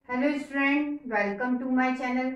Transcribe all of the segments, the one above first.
Hello student, welcome to my channel.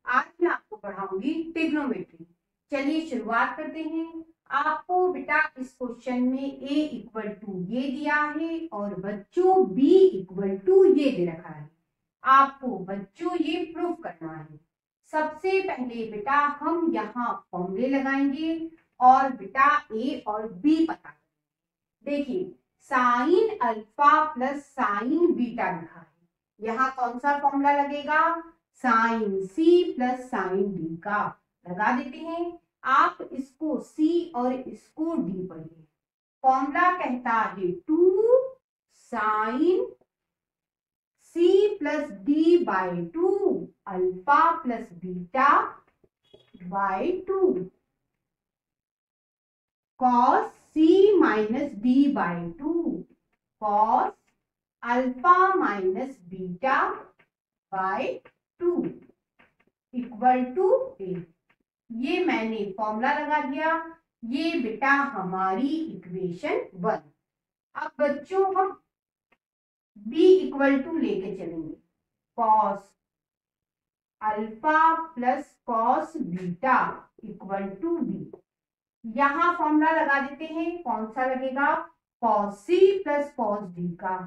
आज मैं आपको पढ़ाऊंगी ट्रिग्नोमेट्री। चलिए शुरुआत करते हैं। आपको बेटा इस क्वेश्चन में a इक्वल टू ये दिया है और बच्चों b इक्वल टू ये दे रखा है। आपको बच्चों ये प्रूफ करना है। सबसे पहले बेटा हम यहाँ फॉर्मूले लगाएंगे और बेटा a और b पता करेंगे। देखिए, sine alpha plus sine beta लिखा है। यहाँ कौन सा फॉर्मूला लगेगा? Sine C plus sine D का लगा देते हैं। आप इसको सी और इसको डी पढ़िए। फॉर्मूला कहता है 2 sine C plus D by 2 alpha plus beta by 2 cos C minus D by 2 cos alpha minus beta by 2 equal to A. ये मैंने फॉर्मूला लगा दिया। ये बेटा हमारी इक्वेशन 1। अब बच्चों हम b इक्वल टू लेके चलेंगे। Cos alpha plus cos beta equal to b। यहां फॉर्मूला लगा देते हैं। कौन सा लगेगा? Cos C plus cos D का।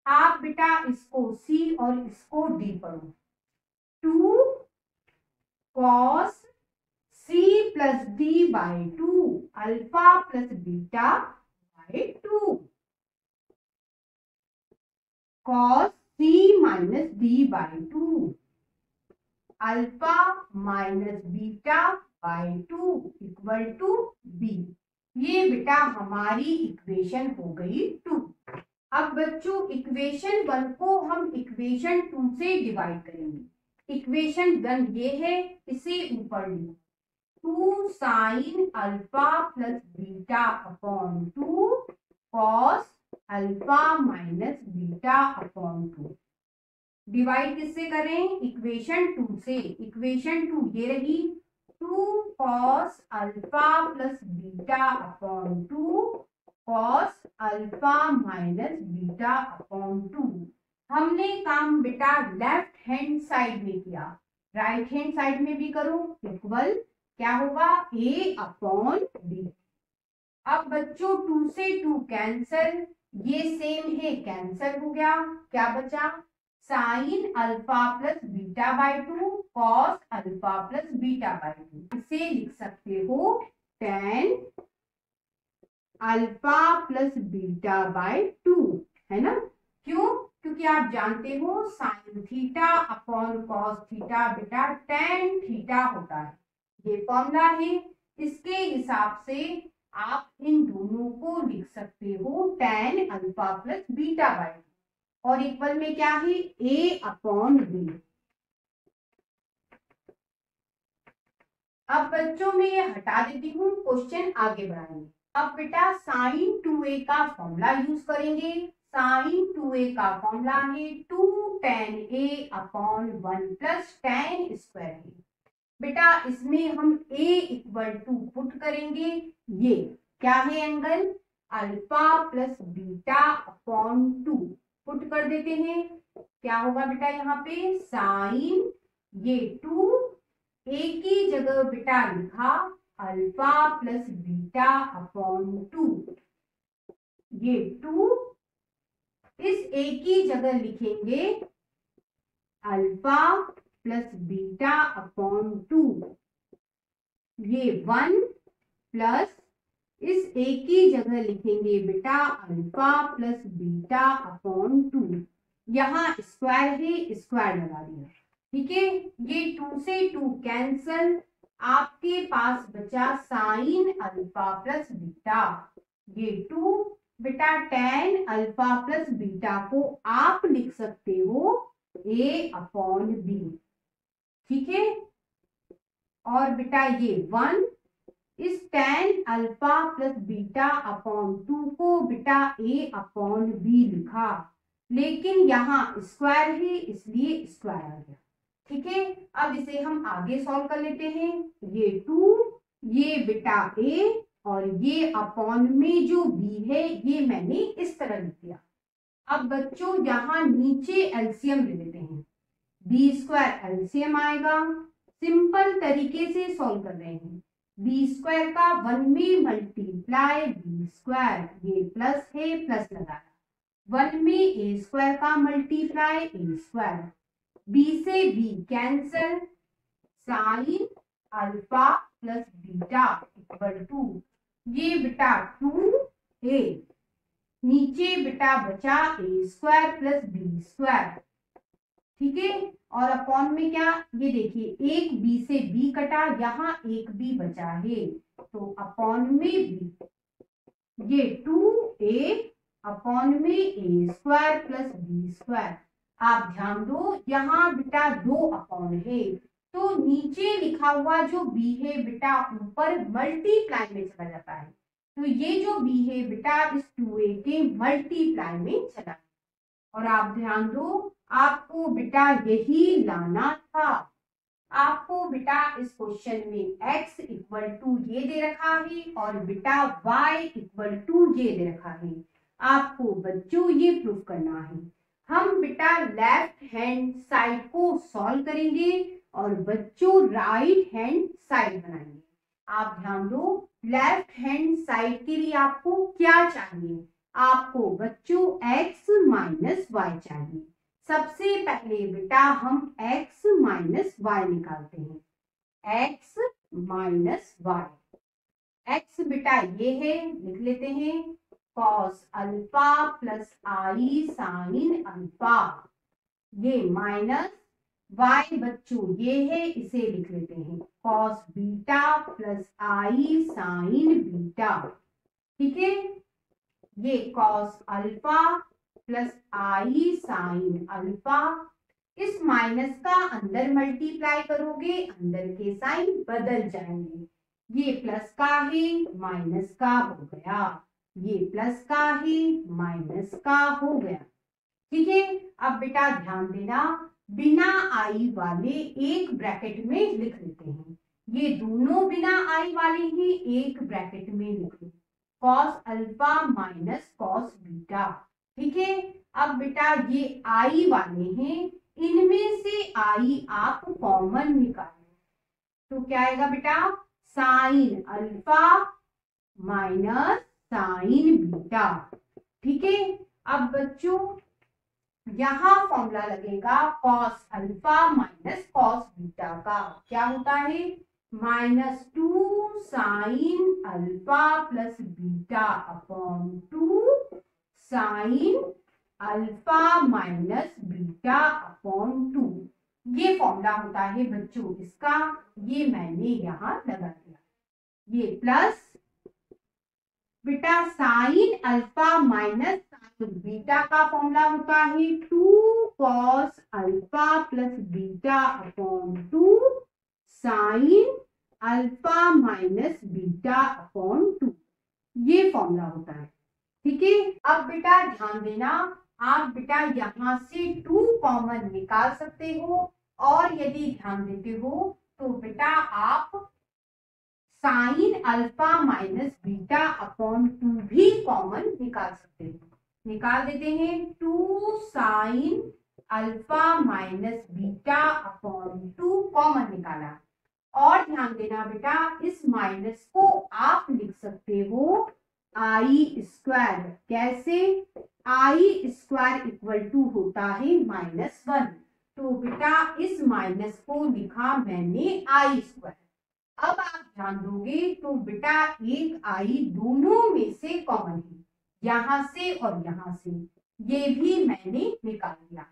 आप बेटा इसको C और इसको D पढ़ो। 2 cos C plus D by 2 alpha plus beta by 2 cos C minus D by 2 alpha minus beta by 2 equal to B। ये बेटा हमारी इक्वेशन हो गई 2। अब बच्चों इक्वेशन 1 को हम इक्वेशन 2 से डिवाइड करेंगे। इक्वेशन 1 ये है, इसे ऊपर लिखो 2 sign alpha plus beta upon 2 cos alpha minus beta upon 2। Divide किससे करें? इक्वेशन 2 से। इक्वेशन 2 ये रही 2 cos alpha plus beta upon 2 cos alpha minus beta upon 2। हमने काम बेटा लेफ्ट हैंड साइड में किया, राइट हैंड साइड में भी करो। इक्वल क्या होगा? a upon b। अब बच्चों 2 से 2 कैंसल, ये सेम है, कैंसल हो गया। क्या बचा? Sign alpha plus beta by 2 cos alpha plus beta by 2। इसे लिख सकते हो tan alpha plus beta by 2, है ना? क्यों? क्योंकि आप जानते हो sine theta upon cos theta बेटा tan थीटा होता है। ये फॉर्मूला है। इसके हिसाब से आप इन दोनों को लिख सकते हो tan alpha plus beta by 2 और इक्वल में क्या है? a upon b। अब बच्चों में ये हटा देती हूँ, क्वेश्चन आगे बढ़ाएंगे। अब बेटा साइन 2a का फॉर्मूला यूज करेंगे। साइन 2a का फॉर्मूला है 2 tan a upon 1 plus tan square a। बेटा इसमें हम a इक्वल टू पुट करेंगे। ये क्या है? Angle alpha plus beta upon 2 put कर देते हैं। क्या होगा बेटा? यहाँ पे साइन ये 2 एक ही जगह बेटा लिखा अल्फा प्लस बीटा अपॉन 2। ये 2 इस एक ही जगह लिखेंगे अल्फा प्लस बीटा अपॉन 2। ये 1 प्लस इस एक ही जगह लिखेंगे बेटा अल्फा प्लस बीटा अपॉन 2। यहाँ स्क्वायर है, स्क्वायर लगा दिया। ठीक है, ये 2 से 2 कैंसल। आपके पास बचा साइन अल्फा प्लस बीटा। ये 2 बेटा tan अल्फा प्लस बीटा को आप लिख सकते हो a अपॉन b। ठीक है, और बेटा ये 1 इस tan alpha plus beta upon 2 को बेटा a अपॉन b लिखा, लेकिन यहाँ स्क्वायर है इसलिए स्क्वायर आ गया। ठीक है, अब इसे हम आगे सॉल्व कर लेते हैं। ये 2 ये बेटा a और ये अपॉन में जो b है ये मैंने इस तरह लिख दिया। अब बच्चों यहाँ नीचे एलसीएम ले लेते हैं। बी स्क्वायर एलसीएम आएगा, सिंपल तरीके से सॉल्व कर रहे हैं। बी स्क्वायर का 1 में मल्टीप्लाई बी स्क्वायर, ये प्लस है प्लस लगाया, 1 में ए स्क्वायर का मल्टीप्लाई ए स्क्वायर, बी से B cancel, sine alpha plus beta equal to, ये बेटा 2a, नीचे बेटा बचा A square plus B square, ठीक है। और अपॉन में क्या, ये देखिए एक बी से बी कटा, यहाँ एक बी बचा है, तो अपॉन में बी, ये 2a अपॉन में A square plus B square. आप ध्यान दो यहाँ बेटा 2 अपॉन है, तो नीचे लिखा हुआ जो बी है बेटा ऊपर मल्टीप्लाई में चला जाता है, तो ये जो बी है बेटा इस 2a के मल्टीप्लाई में चला। और आप ध्यान दो, आपको बेटा यही लाना था। आपको बेटा इस क्वेश्चन में x इक्वल टू ये दे रखा है और बेटा y इक्वल टू ये दे रखा है। आपको बच्चों ये प्रूव करना है। हम बेटा लेफ्ट हैंड साइड को सॉल्व करेंगे और बच्चों राइट हैंड साइड बनाएंगे। आप ध्यान दो, लेफ्ट हैंड साइड के लिए आपको क्या चाहिए, आपको बच्चों x माइनस वाई चाहिए। सबसे पहले बेटा हम x माइनस वाई निकालते हैं, x माइनस वाई, x बेटा ये है, लिख लेते हैं कॉस अल्फा प्लस आई साइन अल्फा, ये माइनस y बच्चों ये है, इसे लिख लेते हैं कॉस बीटा प्लस आई साइन बीटा, ठीक है। ये कॉस अल्फा प्लस आई साइन अल्फा, इस माइनस का अंदर मल्टीप्लाई करोगे अंदर के साइन बदल जाएंगे, ये प्लस का है माइनस का हो गया, ये प्लस का है माइनस का हो गया, ठीक है। अब बेटा ध्यान देना, बिना आई वाले एक ब्रैकेट में लिख लेते हैं, ये दोनों बिना आई वाले ही एक ब्रैकेट में लिख लो, cos alpha minus cos beta, ठीक है। अब बेटा ये आई वाले हैं, इनमें से आई आप कॉमन निकालो, तो क्या आएगा बेटा sign alpha minus sign beta, ठीक है। अब बच्चों यहाँ फॉर्मूला लगेगा cos alpha minus cos beta का, क्या होता है -2 sign alpha plus beta upon 2 sign alpha minus beta upon 2, ये फॉर्मूला होता है बच्चों इसका, ये मैंने यहाँ लगा दिया, ये प्लस बेटा sign alpha minus sign beta का फॉर्मूला होता है 2 cos alpha plus beta upon 2 sign alpha minus beta upon 2, ये फॉर्मूला होता है, ठीक है। अब बेटा ध्यान देना, आप बेटा यहाँ से 2 कॉमन निकाल सकते हो, और यदि ध्यान देते हो तो बेटा आप sign alpha minus beta upon 2 भी कॉमन निकाल सकते हो, निकाल देते हैं 2 sign alpha minus beta upon 2 common निकाला। और ध्यान देना बेटा, इस माइनस को आप लिख सकते हो आई स्क्वायर, कैसे, आई स्क्वायर इक्वल टू होता है -1, तो बेटा इस माइनस को लिखा मैंने आई स्क्वायर। अब आप ध्यान दोगे तो बेटा एक आई दोनों में से कॉमन है, यहां से और यहां से, ये भी मैंने निकाल दिया।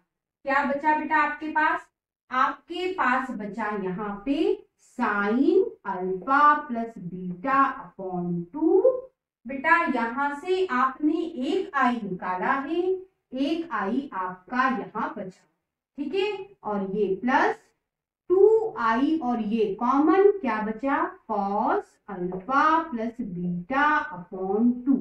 क्या बचा बेटा आपके पास, आपके पास बचा यहाँ पे sign alpha plus beta upon 2, बेटा यहाँ से आपने एक आई निकाला है, एक आई आपका यहाँ बचा, ठीक है। और ये प्लस 2i और ये कॉमन, क्या बचा cos alpha plus beta upon 2,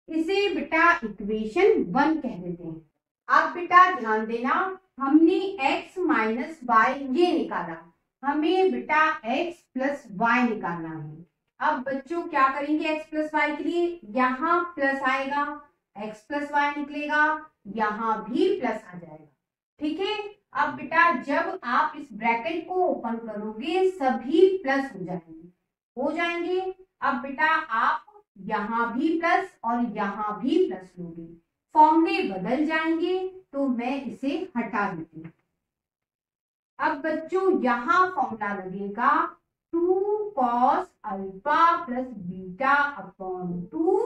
इसे बेटा इक्वेशन 1 कह देते हैं। अब बेटा ध्यान देना, हमने x माइनस वाई ये निकाला, हमें बेटा x प्लस वाई निकालना है। अब बच्चों क्या करेंगे, x प्लस वाई के लिए यहाँ प्लस आएगा, x प्लस वाई निकलेगा, यहाँ भी प्लस आ जाएगा, ठीक है। अब बेटा जब आप इस ब्रैकेट को ओपन करोगे सभी प्लस हो जाएंगे। अब बेटा आप यहाँ भी प्लस और यहाँ भी प्लस लोगे, फॉर्मूले बदल जाएंगे, तो मैं इसे हटा देती हूँ। अब बच्चों यहाँ फॉर्मूला लगेगा 2 cos alpha plus beta upon 2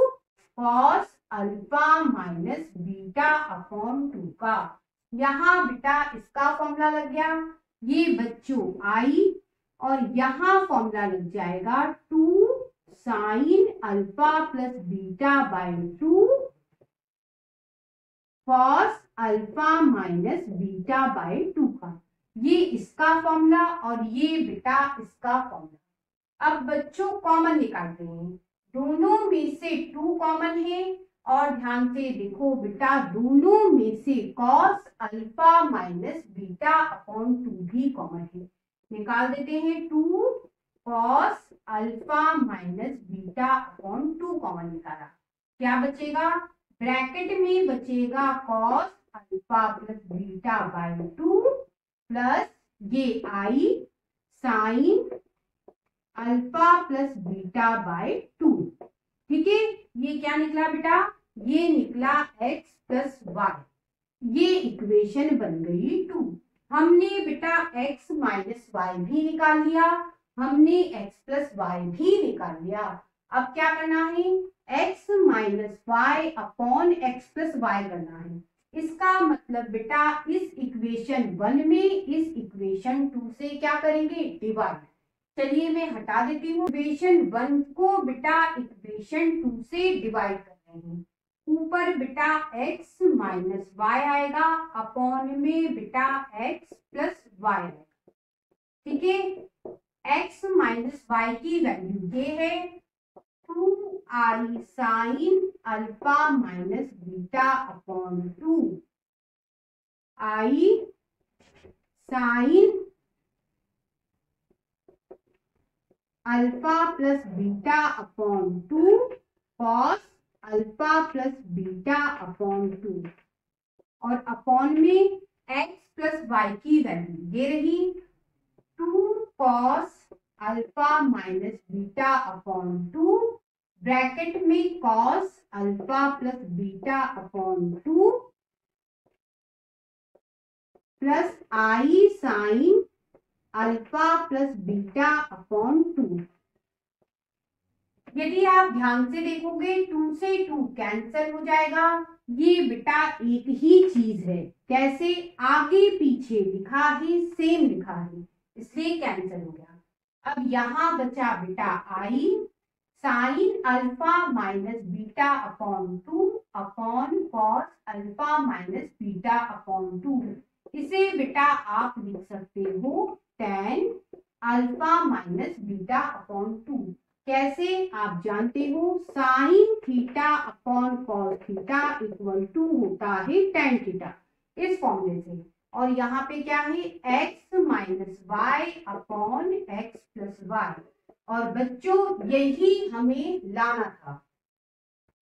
cos alpha minus beta upon 2 का। यहाँ बेटा इसका फॉर्मूला लग गया, ये बच्चों आई, और यहाँ फॉर्मूला लग जाएगा 2 sign alpha plus beta by 2 cos alpha minus beta by 2 का। ये इसका फॉर्मूला और ये बेटा इसका फॉर्मूला। अब बच्चों कॉमन निकालते हैं, दोनों में से 2 कॉमन है, और ध्यान से देखो बेटा दोनों में से cos alpha minus beta upon 2 भी कॉमन है। निकाल देते हैं 2 cos alpha minus beta upon 2 common निकाला, क्या बचेगा, ब्रैकेट में बचेगा cos alpha plus beta by 2 plus ये i sine alpha plus beta by 2। ठीक है, ये क्या निकला बेटा, ये निकला x प्लस वाई, ये इक्वेशन बन गई 2। हमने बेटा x माइनस वाई भी निकाल लिया, हमने x प्लस वाई भी निकाल लिया। अब क्या करना है, x minus Y upon x plus Y करना है। इसका मतलब बेटा इस इक्वेशन 1 में इस इक्वेशन 2 से क्या करेंगे, डिवाइड। चलिए मैं हटा देती हूँ, इक्वेशन 1 को बेटा इक्वेशन 2 से डिवाइड कर रहे हैं। ऊपर बेटा x माइनस वाई आएगा, अपॉन में बेटा x प्लस वाई आएगा। ठीक है, x माइनस वाई की वैल्यू ये है 2i sine alpha minus beta upon 2 i sine alpha plus beta upon 2 cos alpha plus beta upon 2, और अपॉन में x प्लस वाई की वैल्यू ये रही 2 cos alpha minus beta upon 2, bracket में cos alpha plus beta upon 2 plus आई sine alpha plus beta upon 2। यदि आप ध्यान से देखोगे 2 से 2 कैंसिल हो जाएगा, ये बेटा एक ही चीज है, कैसे, आगे पीछे लिखा है, सेम लिखा है, इसलिए कैंसिल हो गया। अब यहाँ बचा बेटा i sine alpha minus beta upon 2 upon cos alpha minus beta upon 2। इसे बेटा आप लिख सकते हो tan alpha minus beta upon 2। कैसे, आप जानते हो sine theta upon cos theta equal to होता है tan थीटा, इस फॉर्मूले से। और यहाँ पे क्या है, x minus Y upon X plus Y. और बच्चों यही हमें लाना था,